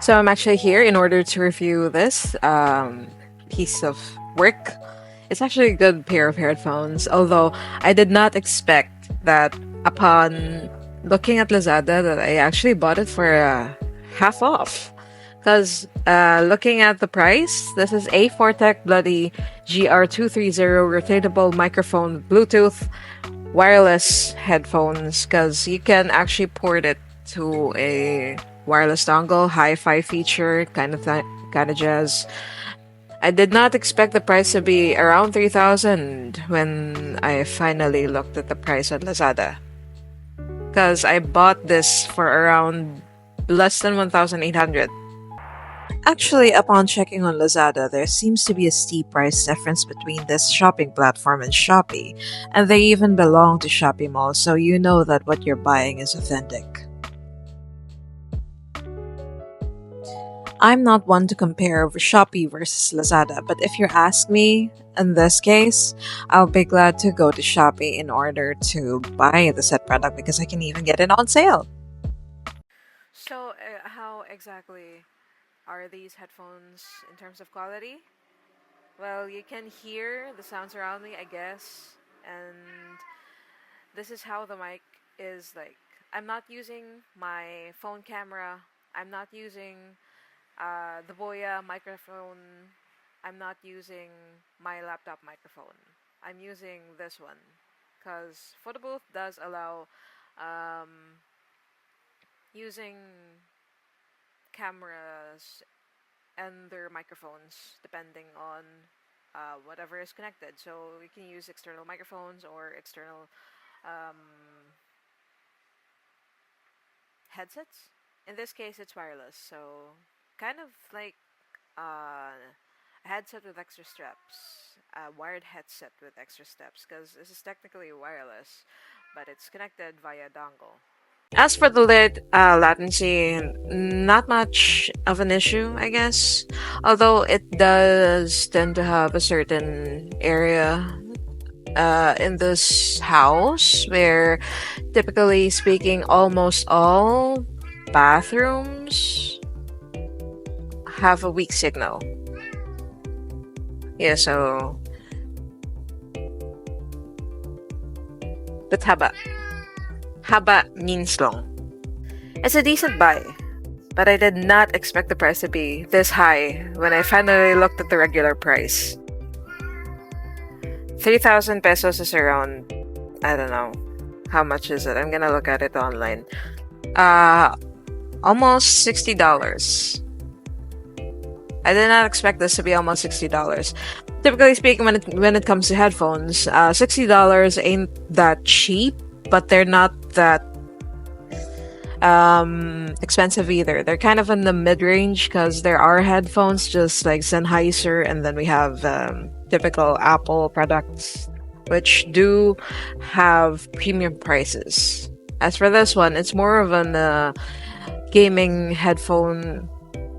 So I'm actually here in order to review this piece of work. It's actually a good pair of headphones, although I did not expect that upon looking at Lazada that I actually bought it for half off. Because looking at the price, this is A4Tech bloody GR230 rotatable microphone Bluetooth wireless headphones because you can actually port it to a wireless dongle, hi-fi feature, kind of jazz. I did not expect the price to be around 3,000 when I finally looked at the price at Lazada. Because I bought this for around less than 1,800. Actually, upon checking on Lazada, there seems to be a steep price difference between this shopping platform and Shopee, and they even belong to Shopee Mall, so you know that what you're buying is authentic. I'm not one to compare Shopee versus Lazada, but if you ask me, in this case, I'll be glad to go to Shopee in order to buy the said product because I can even get it on sale. So, how exactly are these headphones in terms of quality? Well, you can hear the sounds around me, I guess, and this is how the mic is like. I'm not using my phone camera. I'm not using the Boya microphone. I'm not using my laptop microphone. I'm using this one because photo booth does allow um, using cameras and their microphones depending on whatever is connected. So we can use external microphones or external um, headsets. In this case, it's wireless, so kind of like a headset with extra straps, a wired headset with extra steps, because this is technically wireless, but it's connected via dongle. As for the latency, not much of an issue, I guess. Although it does tend to have a certain area in this house where, typically speaking, almost all bathrooms have a weak signal. Yeah, so that's haba. Haba means long. It's a decent buy, but I did not expect the price to be this high when I finally looked at the regular price. 3,000 pesos is around, I don't know, how much is it? I'm gonna look at it online. Uh, almost $60. I did not expect this to be almost $60. Typically speaking, when it comes to headphones, $60 ain't that cheap, but they're not that expensive either. They're kind of in the mid-range because there are headphones just like Sennheiser, and then we have typical Apple products which do have premium prices. As for this one, it's more of an gaming headphone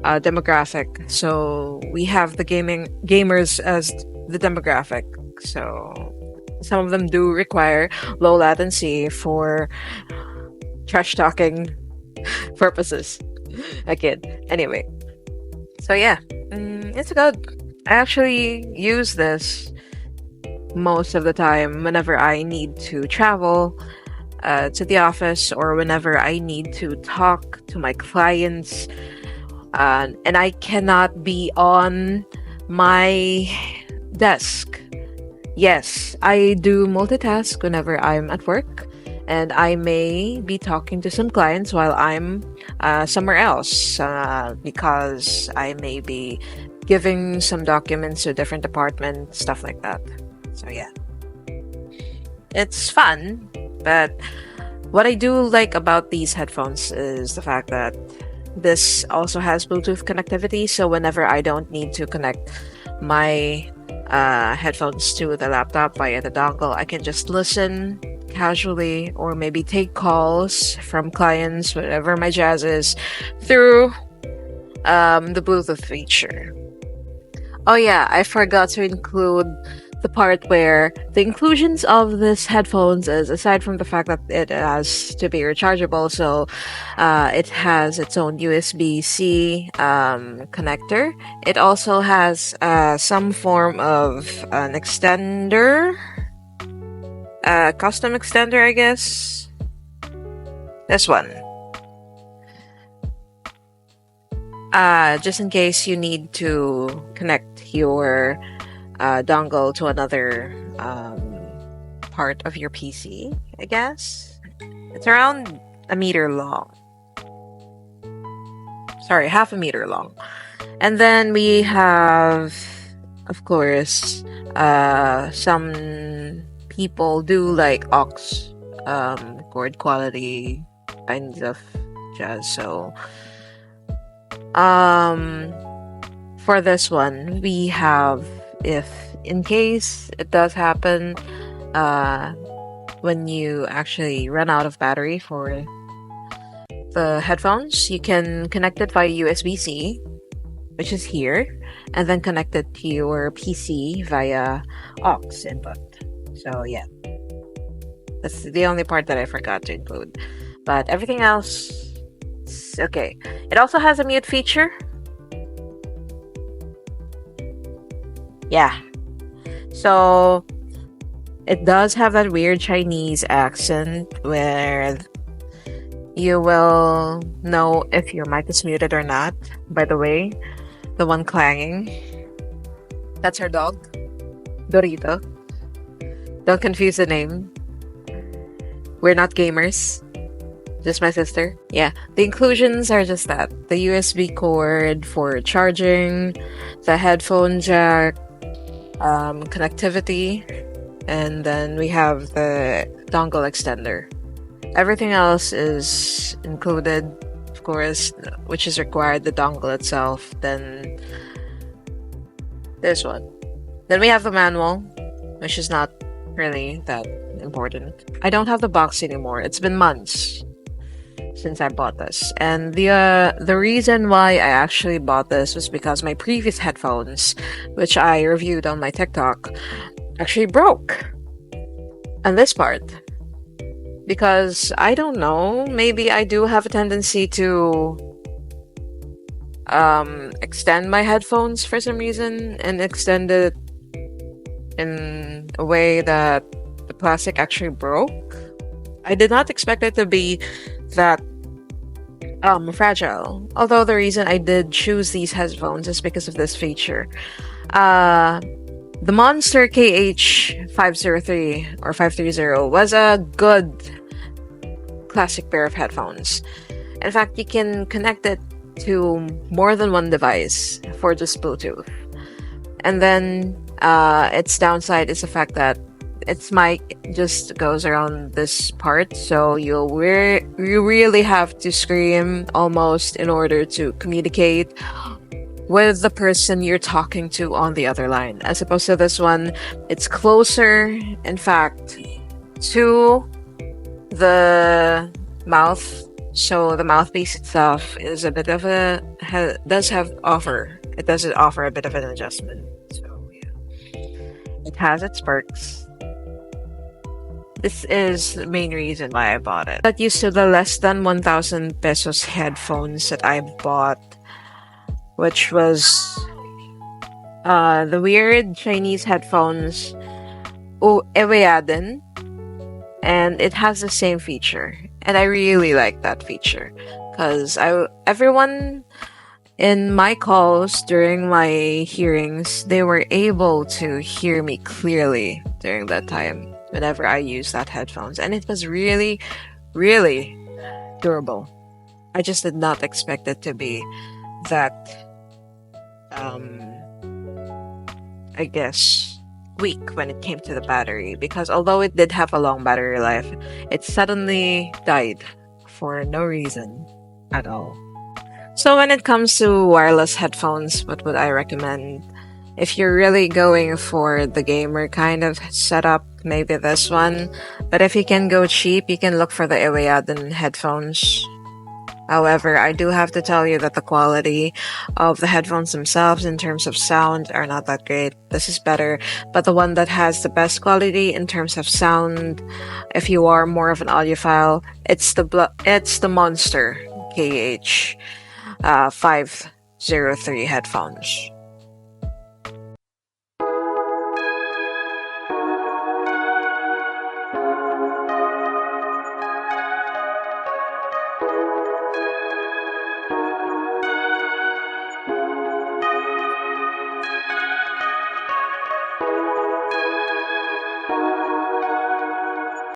demographic. So we have the gamers as the demographic. So some of them do require low latency for trash talking purposes. Again, anyway. So yeah, it's good. I actually use this most of the time whenever I need to travel to the office or whenever I need to talk to my clients, and I cannot be on my desk. Yes, I do multitask whenever I'm at work, and I may be talking to some clients while I'm somewhere else because I may be giving some documents to a different department, stuff like that. So, yeah, it's fun, but what I do like about these headphones is the fact that this also has Bluetooth connectivity, so whenever I don't need to connect my headphones to the laptop via the dongle, I can just listen casually or maybe take calls from clients, whatever my jazz is, through the Bluetooth feature. Oh yeah, I forgot to include the part where the inclusions of this headphones is, aside from the fact that it has to be rechargeable, so it has its own USB-C connector. It also has some form of an extender, custom extender, I guess. This one. Just in case you need to connect your dongle to another part of your PC, I guess. It's around a meter long. Sorry, half a meter long. And then we have, of course, some people do like aux cord quality kinds of jazz. So for this one, we have, if in case it does happen, when you actually run out of battery for the headphones, you can connect it via USB-C, which is here, and then connect it to your PC via aux input. So yeah, that's the only part that I forgot to include, but everything else is okay. It also has a mute feature. Yeah, so it does have that weird Chinese accent where you will know if your mic is muted or not. By the way, the one clanging, that's her dog, Dorito. Don't confuse the name. We're not gamers. Just my sister. Yeah, the inclusions are just that. The USB cord for charging, the headphone jack, connectivity, and then we have the dongle extender. Everything else is included, of course, which is required, the dongle itself, then this one. Then we have the manual, which is not really that important. I don't have the box anymore. It's been months since I bought this. And the reason why I actually bought this was because my previous headphones, which I reviewed on my TikTok, actually broke. And this part. Because I don't know, maybe I do have a tendency to extend my headphones for some reason and extend it in a way that the plastic actually broke. I did not expect it to be that fragile. Although the reason I did choose these headphones is because of this feature. The Monster KH503 or 530 was a good classic pair of headphones. In fact, you can connect it to more than one device for just Bluetooth. And then its downside is the fact that its mic just goes around this part, so you really have to scream almost in order to communicate with the person you're talking to on the other line. As opposed to this one, it's closer, in fact, to the mouth. So the mouthpiece itself is a bit of it does offer a bit of an adjustment. So yeah, it has its perks. This is the main reason why I bought it. That used to the less than 1,000 pesos headphones that I bought, which was the weird Chinese headphones, Eweyaden, and it has the same feature, and I really like that feature because everyone in my calls during my hearings, they were able to hear me clearly during that time whenever I used that headphones, and it was really, really durable. I just did not expect it to be that I guess weak when it came to the battery, because although it did have a long battery life, it suddenly died for no reason at all. So when it comes to wireless headphones, what would I recommend? If you're really going for the gamer kind of setup, maybe this one. But if you can go cheap, you can look for the Eweyaden headphones. However, I do have to tell you that the quality of the headphones themselves in terms of sound are not that great. This is better, but the one that has the best quality in terms of sound, if you are more of an audiophile, it's the Monster KH 503 headphones.